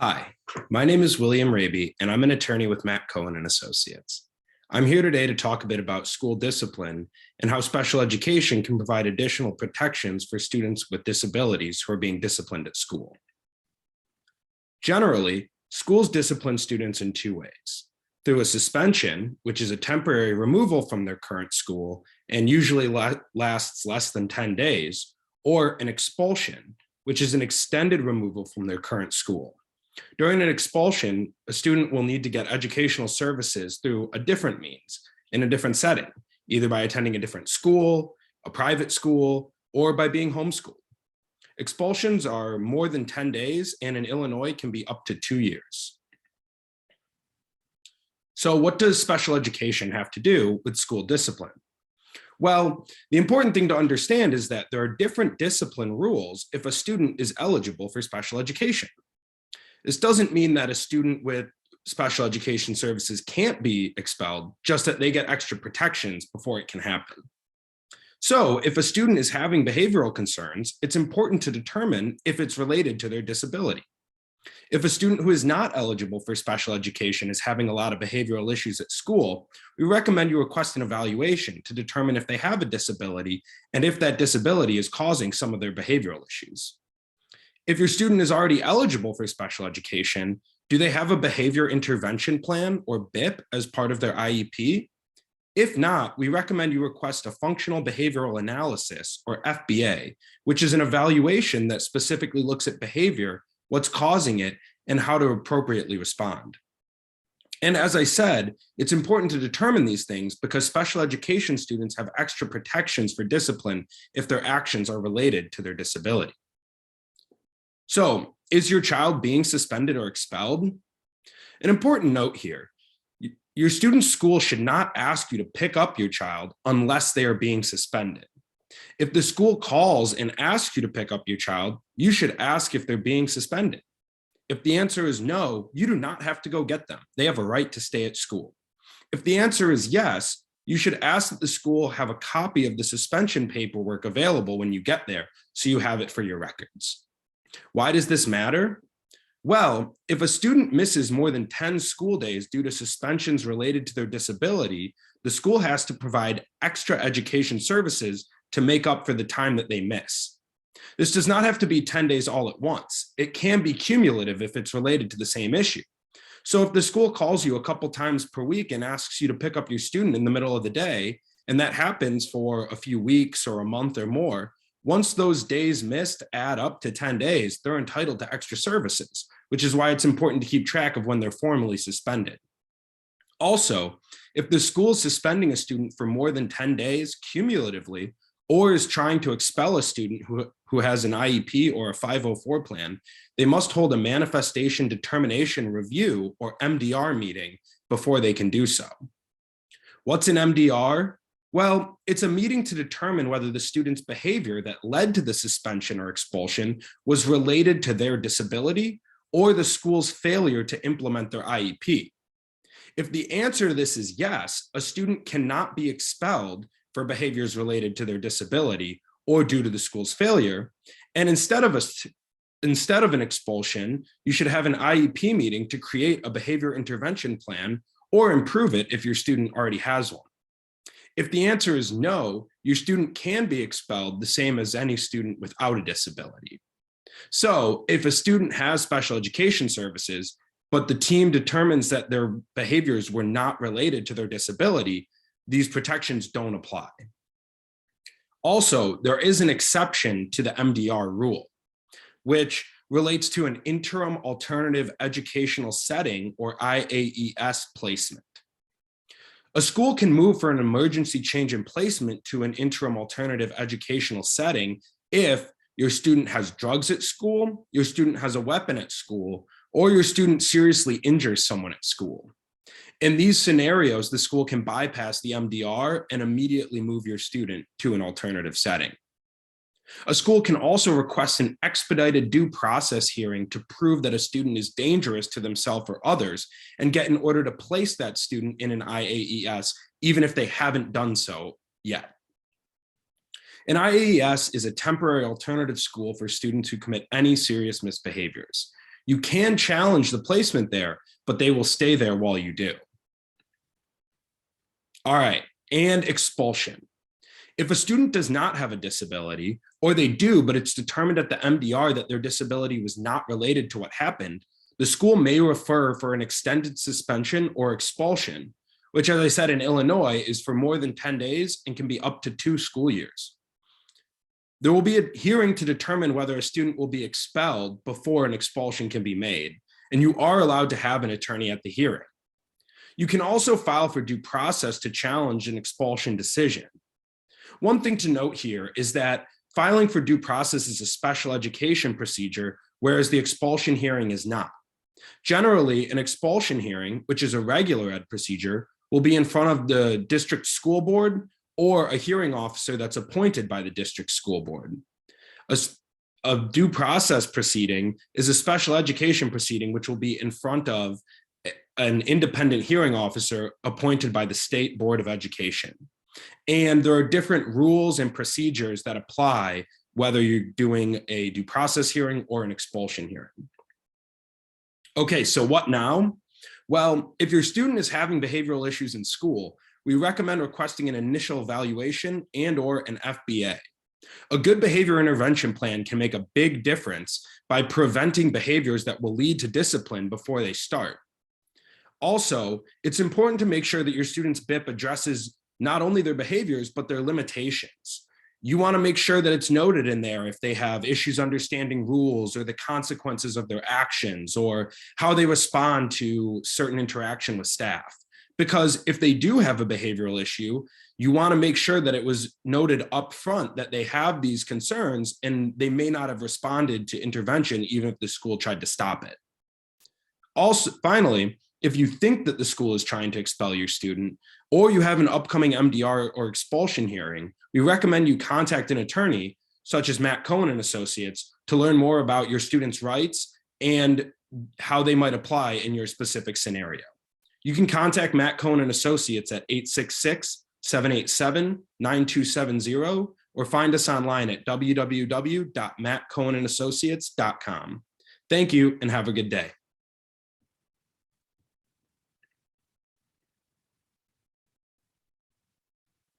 Hi, my name is William Raby, and I'm an attorney with Matt Cohen and Associates. I'm here today to talk a bit about school discipline and how special education can provide additional protections for students with disabilities who are being disciplined at school. Generally, schools discipline students in two ways: through a suspension, which is a temporary removal from their current school and usually lasts less than 10 days, or an expulsion, which is an extended removal from their current school. During an expulsion, a student will need to get educational services through a different means in a different setting, either by attending a different school, a private school, or by being homeschooled. Expulsions are more than 10 days and in Illinois can be up to 2 years. So what does special education have to do with school discipline? Well, the important thing to understand is that there are different discipline rules if a student is eligible for special education. This doesn't mean that a student with special education services can't be expelled, just that they get extra protections before it can happen. So if a student is having behavioral concerns, it's important to determine if it's related to their disability. If a student who is not eligible for special education is having a lot of behavioral issues at school, we recommend you request an evaluation to determine if they have a disability and if that disability is causing some of their behavioral issues. If your student is already eligible for special education, do they have a behavior intervention plan, or BIP, as part of their IEP? If not, we recommend you request a functional behavioral analysis, or FBA, which is an evaluation that specifically looks at behavior, what's causing it, and how to appropriately respond. And as I said, it's important to determine these things because special education students have extra protections for discipline if their actions are related to their disability. So, is your child being suspended or expelled? An important note here: your student's school should not ask you to pick up your child unless they are being suspended. If the school calls and asks you to pick up your child, you should ask if they're being suspended. If the answer is no, you do not have to go get them. They have a right to stay at school. If the answer is yes, you should ask that the school have a copy of the suspension paperwork available when you get there so you have it for your records. Why does this matter? Well, if a student misses more than 10 school days due to suspensions related to their disability, the school has to provide extra education services to make up for the time that they miss. This does not have to be 10 days all at once. It can be cumulative if it's related to the same issue. So if the school calls you a couple times per week and asks you to pick up your student in the middle of the day, and that happens for a few weeks or a month or more, once those days missed add up to 10 days, they're entitled to extra services, which is why it's important to keep track of when they're formally suspended. Also, if the school is suspending a student for more than 10 days cumulatively, or is trying to expel a student who has an IEP or a 504 plan, they must hold a manifestation determination review, or MDR, meeting before they can do so. What's an MDR? Well, it's a meeting to determine whether the student's behavior that led to the suspension or expulsion was related to their disability or the school's failure to implement their IEP. If the answer to this is yes, a student cannot be expelled for behaviors related to their disability or due to the school's failure. And instead of an expulsion, you should have an IEP meeting to create a behavior intervention plan or improve it if your student already has one. If the answer is no, your student can be expelled the same as any student without a disability. So if a student has special education services, but the team determines that their behaviors were not related to their disability, these protections don't apply. Also, there is an exception to the MDR rule, which relates to an interim alternative educational setting, or IAES, placement. A school can move for an emergency change in placement to an interim alternative educational setting if your student has drugs at school, your student has a weapon at school, or your student seriously injures someone at school. In these scenarios, the school can bypass the MDR and immediately move your student to an alternative setting. A school can also request an expedited due process hearing to prove that a student is dangerous to themselves or others and get an order to place that student in an IAES, even if they haven't done so yet. An IAES is a temporary alternative school for students who commit any serious misbehaviors. You can challenge the placement there, but they will stay there while you do. All right, and expulsion. If a student does not have a disability, or they do, but it's determined at the MDR that their disability was not related to what happened, the school may refer for an extended suspension or expulsion, which, as I said, in Illinois is for more than 10 days and can be up to 2 school years. There will be a hearing to determine whether a student will be expelled before an expulsion can be made, and you are allowed to have an attorney at the hearing. You can also file for due process to challenge an expulsion decision. One thing to note here is that filing for due process is a special education procedure, whereas the expulsion hearing is not. Generally, an expulsion hearing, which is a regular ed procedure, will be in front of the district school board or a hearing officer that's appointed by the district school board. A due process proceeding is a special education proceeding, which will be in front of an independent hearing officer appointed by the State Board of Education. And there are different rules and procedures that apply whether you're doing a due process hearing or an expulsion hearing. Okay, so what now? Well, if your student is having behavioral issues in school, we recommend requesting an initial evaluation and/or an FBA. A good behavior intervention plan can make a big difference by preventing behaviors that will lead to discipline before they start. Also, it's important to make sure that your student's BIP addresses not only their behaviors, but their limitations. You want to make sure that it's noted in there if they have issues understanding rules or the consequences of their actions or how they respond to certain interaction with staff. Because if they do have a behavioral issue, you want to make sure that it was noted up front that they have these concerns and they may not have responded to intervention even if the school tried to stop it. Also, finally, if you think that the school is trying to expel your student or you have an upcoming MDR or expulsion hearing, we recommend you contact an attorney such as Matt Cohen and Associates to learn more about your student's rights and how they might apply in your specific scenario. You can contact Matt Cohen and Associates at 866-787-9270 or find us online at www.mattcohenandassociates.com. Thank you and have a good day.